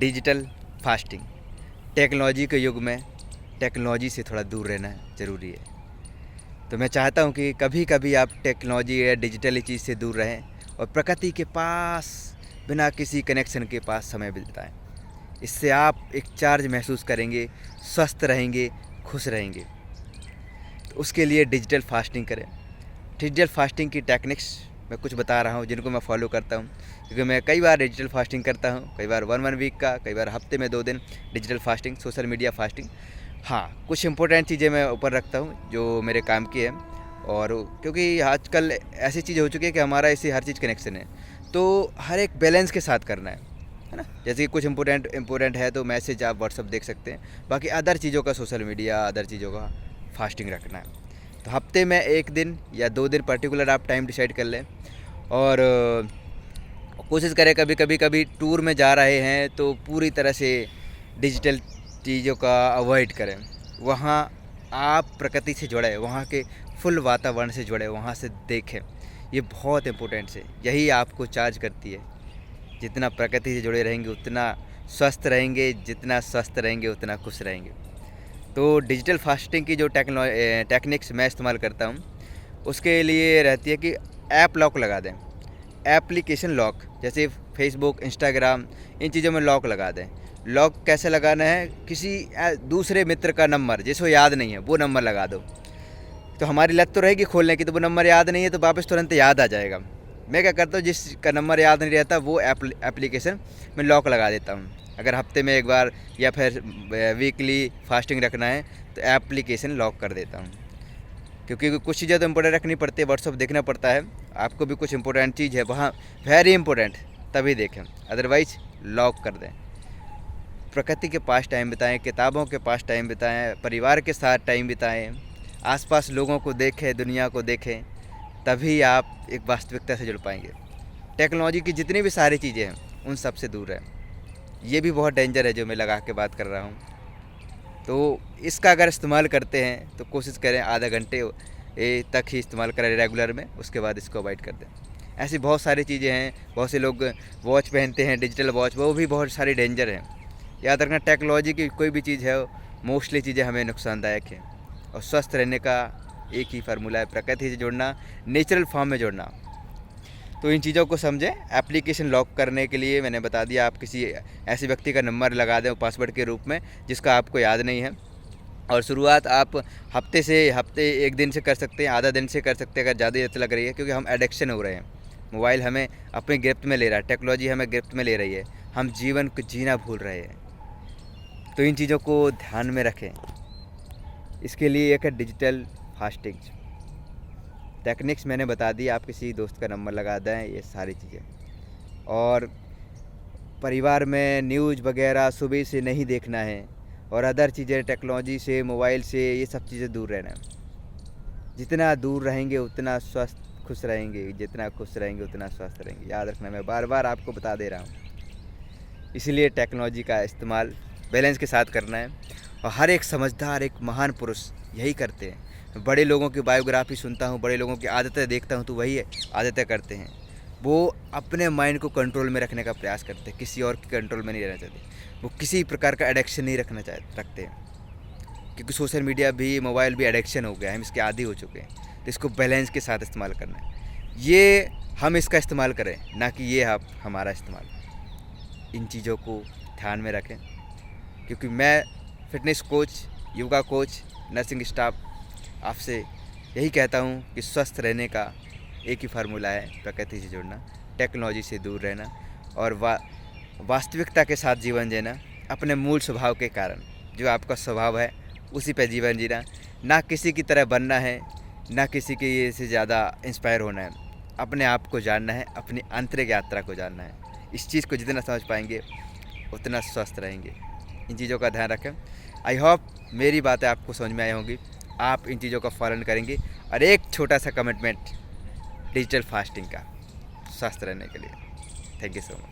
Digital fasting. Technology के युग में टेक्नोलॉजी से थोड़ा दूर रहना ज़रूरी है। तो मैं चाहता हूँ कि कभी कभी आप टेक्नोलॉजी या डिजिटल चीज़ से दूर रहें और प्रकृति के पास बिना किसी कनेक्शन के पास समय बिताएं। इससे आप एक चार्ज महसूस करेंगे, स्वस्थ रहेंगे, खुश रहेंगे। तो उसके लिए डिजिटल फास्टिंग करें। डिजिटल फास्टिंग की टेक्निक्स मैं कुछ बता रहा हूँ जिनको मैं फॉलो करता हूँ, क्योंकि मैं कई बार डिजिटल फास्टिंग करता हूँ, कई बार वन वीक का, कई बार हफ्ते में 2 दिन digital fasting, social media fasting. हाँ, कुछ इंपॉर्टेंट चीज़ें मैं ऊपर रखता हूँ जो मेरे काम की है। और क्योंकि आजकल ऐसी चीज़ हो चुकी है कि हमारा इससे हर चीज़ कनेक्शन है, तो हर एक बैलेंस के साथ करना है ना। जैसे कि कुछ इंपॉर्टेंट है तो मैसेज आप व्हाट्सअप देख सकते हैं, बाकी अदर चीज़ों का सोशल मीडिया, अदर चीज़ों का फास्टिंग रखना है। तो हफ्ते में 1 दिन या 2 दिन पर्टिकुलर आप टाइम डिसाइड कर लें। और कोशिश करें, कभी टूर में जा रहे हैं तो पूरी तरह से डिजिटल चीज़ों का अवॉइड करें। वहाँ आप प्रकृति से जुड़े, वहाँ के फुल वातावरण से जुड़े, वहाँ से देखें। ये बहुत इम्पोर्टेंट है, यही आपको चार्ज करती है। जितना प्रकृति से जुड़े रहेंगे उतना स्वस्थ रहेंगे, जितना स्वस्थ रहेंगे उतना खुश रहेंगे। तो डिजिटल फास्टिंग की जो टेक्निक्स मैं इस्तेमाल करता हूँ, उसके लिए रहती है कि ऐप लॉक लगा दें। एप्लीकेशन लॉक, जैसे फेसबुक, इंस्टाग्राम, इन चीज़ों में लॉक लगा दें। लॉक कैसे लगाना है? किसी दूसरे मित्र का नंबर जिसको याद नहीं है वो नंबर लगा दो। तो हमारी लत तो रहेगी खोलने की, तो वो नंबर याद नहीं है तो वापस तुरंत याद आ जाएगा। मैं क्या करता हूँ, जिसका नंबर याद नहीं रहता वो एप्लीकेशन में लॉक लगा देता हूँ। अगर हफ्ते में 1 बार या फिर वीकली फास्टिंग रखना है तो एप्लीकेशन लॉक कर देता हूँ। क्योंकि कुछ चीज़ें तो इम्पोर्टेंट रखनी पड़ती है, व्हाट्सअप देखना पड़ता है, आपको भी कुछ इंपॉर्टेंट चीज़ है वहाँ वेरी इंपॉर्टेंट तभी देखें, अदरवाइज लॉक कर दें। प्रकृति के पास टाइम बिताएं, किताबों के पास टाइम बिताएं, परिवार के साथ टाइम बिताएं, आसपास लोगों को देखें, दुनिया को देखें, तभी आप एक वास्तविकता से जुड़ पाएंगे। टेक्नोलॉजी की जितनी भी सारी चीज़ें हैं उन सब से दूर रहें। ये भी बहुत डेंजर है जो मैं लगा के बात कर रहा हूँ। तो इसका अगर इस्तेमाल करते हैं तो कोशिश करें आधा घंटे तक ही इस्तेमाल करें रेगुलर में, उसके बाद इसको अवॉइड कर दें। ऐसी बहुत सारी चीज़ें हैं, बहुत से लोग वॉच पहनते हैं, डिजिटल वॉच, वो भी बहुत सारी डेंजर हैं। याद रखना, टेक्नोलॉजी की कोई भी चीज़ है, मोस्टली चीज़ें हमें नुकसानदायक हैं। और स्वस्थ रहने का एक ही फार्मूला है, प्रकृति से जुड़ना, नेचुरल फॉर्म में जुड़ना। तो इन चीज़ों को समझें। एप्लीकेशन लॉक करने के लिए मैंने बता दिया, आप किसी ऐसे व्यक्ति का नंबर लगा दें पासवर्ड के रूप में जिसका आपको याद नहीं है। और शुरुआत आप हफ्ते 1 दिन से कर सकते हैं, आधा दिन से कर सकते हैं अगर ज़्यादा आदत लग रही है, क्योंकि हम एडिक्शन हो रहे हैं। मोबाइल हमें अपनी गिरफ्त में ले रहा है, टेक्नोलॉजी हमें गिरफ्त में ले रही है, हम जीवन को जीना भूल रहे हैं। तो इन चीज़ों को ध्यान में रखें। इसके लिए एक है डिजिटल फास्टिंग टेक्निक्स मैंने बता दी, आप किसी दोस्त का नंबर लगा दें, ये सारी चीज़ें। और परिवार में न्यूज़ वगैरह सुबह से नहीं देखना है, और अदर चीज़ें टेक्नोलॉजी से, मोबाइल से, ये सब चीज़ें दूर रहना है। जितना दूर रहेंगे उतना स्वस्थ खुश रहेंगे, जितना खुश रहेंगे उतना स्वस्थ रहेंगे। याद रखना, मैं बार बार आपको बता दे रहा हूँ। इसीलिए टेक्नोलॉजी का इस्तेमाल बैलेंस के साथ करना है। और हर एक समझदार, एक महान पुरुष यही करते हैं। बड़े लोगों की बायोग्राफी सुनता हूँ, बड़े लोगों की आदतें देखता हूँ, तो वही आदतें करते हैं। वो अपने माइंड को कंट्रोल में रखने का प्रयास करते हैं, किसी और के कंट्रोल में नहीं रहना चाहते। वो किसी प्रकार का एडिक्शन नहीं रखते हैं, क्योंकि सोशल मीडिया भी, मोबाइल भी एडिक्शन हो गया है, हम इसके आदी हो चुके हैं। तो इसको बैलेंस के साथ इस्तेमाल करना है। ये हम इसका इस्तेमाल करें, ना कि ये हमारा इस्तेमाल। इन चीज़ों को ध्यान में रखें, क्योंकि मैं fitness coach, yoga coach, nursing staff आपसे यही कहता हूँ कि स्वस्थ रहने का एक ही फार्मूला है, प्रकृति से जुड़ना, टेक्नोलॉजी से दूर रहना और वास्तविकता के साथ जीवन जीना। अपने मूल स्वभाव के कारण, जो आपका स्वभाव है उसी पे जीवन जीना, ना किसी की तरह बनना है, ना किसी के से ज़्यादा इंस्पायर होना है। अपने आप को जानना है, अपनी आंतरिक यात्रा को जानना है। इस चीज़ को जितना समझ पाएंगे उतना स्वस्थ रहेंगे। इन चीज़ों का ध्यान रखें। आई होप मेरी बातें आपको समझ में आई होंगी, आप इन चीज़ों का पालन करेंगे। और एक छोटा सा कमिटमेंट डिजिटल फास्टिंग का, स्वस्थ रहने के लिए। Thank you so much.